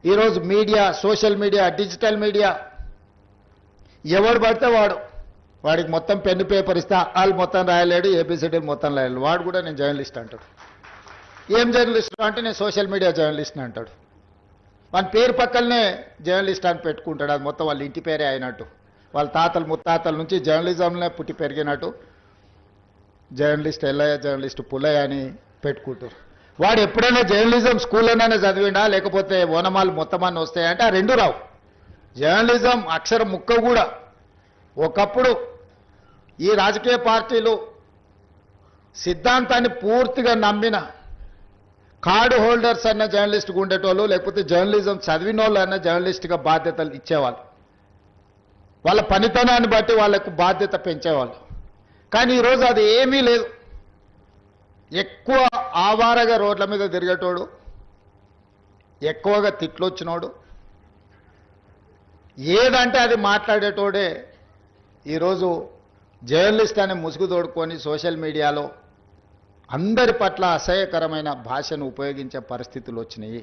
ఈరోజు media, social media, digital media ఎవడు పడితే వాడికి మొత్తం పెన్ను పేపర్ ఇస్తే వాళ్ళు మొత్తం రాయలేడు, ఏబిసిడీలు మొత్తం రాయలేడు. వాడు కూడా నేను జర్నలిస్ట్ అంటాడు. ఏం జర్నలిస్ట్ అంటే నేను సోషల్ మీడియా జర్నలిస్ట్ని అంటాడు. మన పేరు పక్కనే జర్నలిస్ట్ అని పెట్టుకుంటాడు. అది మొత్తం వాళ్ళ ఇంటి పేరే అయినట్టు, వాళ్ళ తాతలు ముత్తాతల నుంచి జర్నలిజంలో పుట్టి పెరిగినట్టు జర్నలిస్ట్ ఎల్లయ్య, జర్నలిస్ట్ పుల్లయ్య అని పెట్టుకుంటారు. వాడు ఎప్పుడైనా జర్నలిజం స్కూల్లోనే చదివిండా, లేకపోతే ఓనమాలు మొత్తం అన్నీ వస్తాయంటే ఆ రెండు రావు. జర్నలిజం అక్షరం ముక్క కూడా. ఒకప్పుడు ఈ రాజకీయ పార్టీలు సిద్ధాంతాన్ని పూర్తిగా నమ్మిన కార్డు హోల్డర్స్ అన్న జర్నలిస్ట్గా ఉండేటోళ్ళు, లేకపోతే జర్నలిజం చదివిన వాళ్ళు అన్న జర్నలిస్ట్గా బాధ్యతలు ఇచ్చేవాళ్ళు. వాళ్ళ పనితనాన్ని బట్టి వాళ్ళకు బాధ్యత పెంచేవాళ్ళు. కానీ ఈరోజు అది ఏమీ లేదు. ఎక్కువ ఆవారగా రోడ్ల మీద తిరిగేటోడు, ఎక్కువగా తిట్లొచ్చినోడు, ఏదంటే అది మాట్లాడేటోడే ఈరోజు జర్నలిస్ట్ అనే ముసుగు తోడుకొని సోషల్ మీడియాలో అందరి పట్ల అసహ్యకరమైన భాషను ఉపయోగించే పరిస్థితులు వచ్చినాయి.